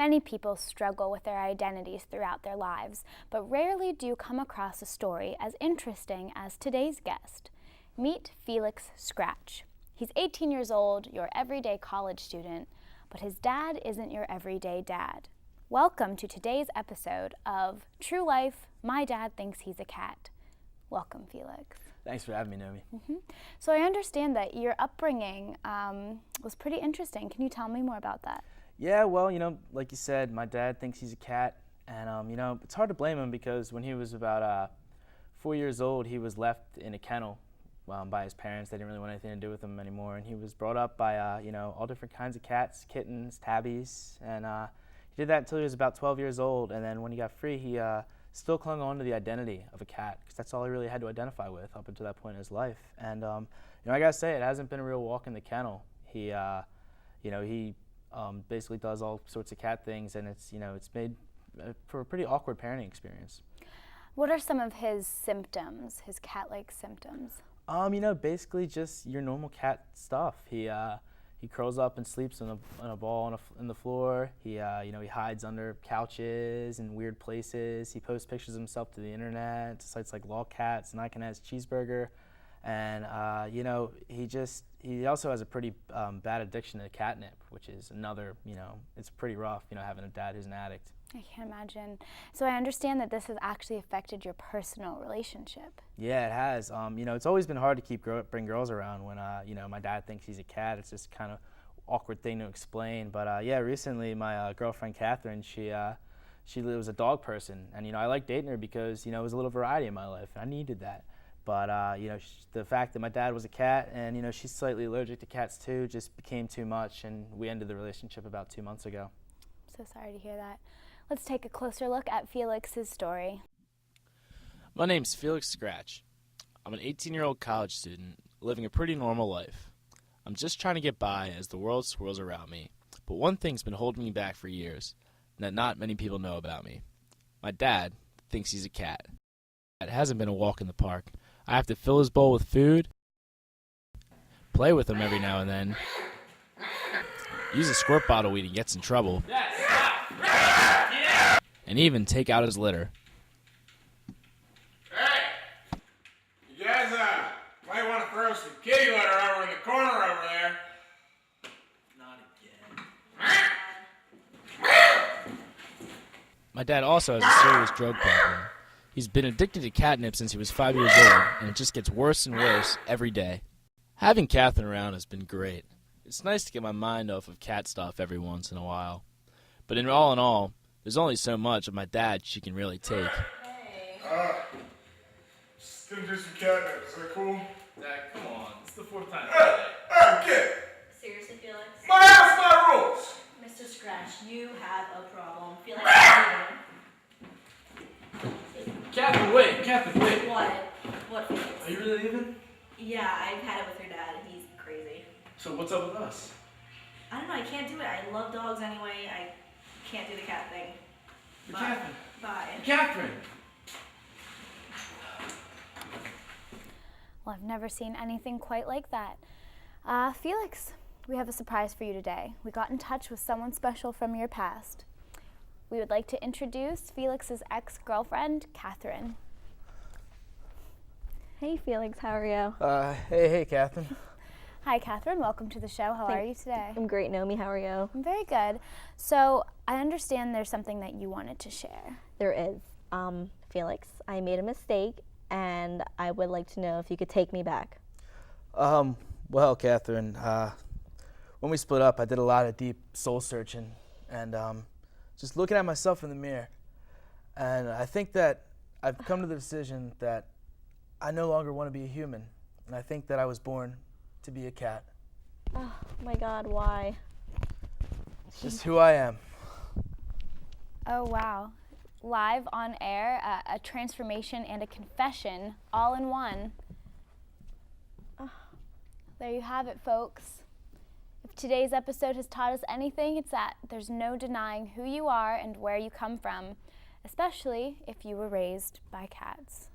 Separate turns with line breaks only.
Many people struggle with their identities throughout their lives, but rarely do you come across a story as interesting as today's guest. Meet Felix Scratch. He's 18 years old, your everyday college student, but his dad isn't your everyday dad. Welcome to today's episode of True Life, My Dad Thinks He's a Cat. Welcome, Felix.
Thanks for having me, Naomi.
So I understand that your upbringing was pretty interesting. Can you tell me more about that?
Yeah, well, like you said, my dad thinks he's a cat, and it's hard to blame him because when he was about 4 years old, he was left in a kennel by his parents. They didn't really want anything to do with him anymore, and he was brought up by all different kinds of cats, kittens, tabbies, and he did that until he was about 12 years old. And then when he got free, he still clung on to the identity of a cat because that's all he really had to identify with up until that point in his life. And I gotta say, it hasn't been a real walk in the kennel. He basically does all sorts of cat things, and it's made for a pretty awkward parenting experience.
What are some of his symptoms, his cat-like symptoms?
Basically just your normal cat stuff. He curls up and sleeps on a ball on the floor. He hides under couches and weird places. He posts pictures of himself to the internet, to sites like Lolcats and I Can Has Cheeseburger. And he also has a pretty bad addiction to catnip, which is another, it's pretty rough, having a dad who's an addict.
I can't imagine. So I understand that this has actually affected your personal relationship.
Yeah, it has. It's always been hard to bring girls around when, my dad thinks he's a cat. It's just kind of awkward thing to explain. But recently my girlfriend Catherine, she was a dog person, and I like dating her because it was a little variety in my life, and I needed that. But the fact that my dad was a cat, and she's slightly allergic to cats too, just became too much, and we ended the relationship about 2 months ago.
So sorry to hear that. Let's take a closer look at Felix's story.
My name's Felix Scratch. I'm an 18-year-old college student living a pretty normal life. I'm just trying to get by as the world swirls around me, but one thing's been holding me back for years, and that not many people know about me. My dad thinks he's a cat. It hasn't been a walk in the park. I have to fill his bowl with food, play with him every now and then, use a squirt bottle when he gets in trouble, and even take out his litter.
Hey! You guys might want to throw some kitty litter over in the corner over there.
Not again. My dad also has a serious drug problem. He's been addicted to catnip since he was 5 years old, and it just gets worse and worse every day. Having Catherine around has been great. It's nice to get my mind off of cat stuff every once in a while. But in all, there's only so much of my dad she can really take.
Hey. Just gonna do some catnip. Is that cool?
Dad, come on. It's the fourth time
Hey, kid.
Seriously, Felix?
My house, my rules.
Mr. Scratch, you have a problem. Felix,
Catherine, wait.
What? What, Felix?
Are you really leaving?
Yeah, I've had it with your dad. He's crazy.
So what's up with us?
I don't know. I can't do it. I love dogs anyway. I can't do the cat thing.
But Catherine.
Bye.
Catherine!
Well, I've never seen anything quite like that. Felix, we have a surprise for you today. We got in touch with someone special from your past. We would like to introduce Felix's ex-girlfriend, Catherine.
Hey Felix, how are you?
Hey, Catherine.
Hi, Catherine. Welcome to the show. How are you today?
I'm great, Naomi. How are you?
I'm very good. So I understand there's something that you wanted to share.
There is. Felix, I made a mistake, and I would like to know if you could take me back.
Well, Catherine, when we split up, I did a lot of deep soul searching and just looking at myself in the mirror. And I think that I've come to the decision that I no longer want to be a human. And I think that I was born to be a cat.
Oh my God, why?
It's just who I am.
Oh, wow. Live on air, a transformation and a confession all in one. There you have it, folks. If today's episode has taught us anything, it's that there's no denying who you are and where you come from, especially if you were raised by cats.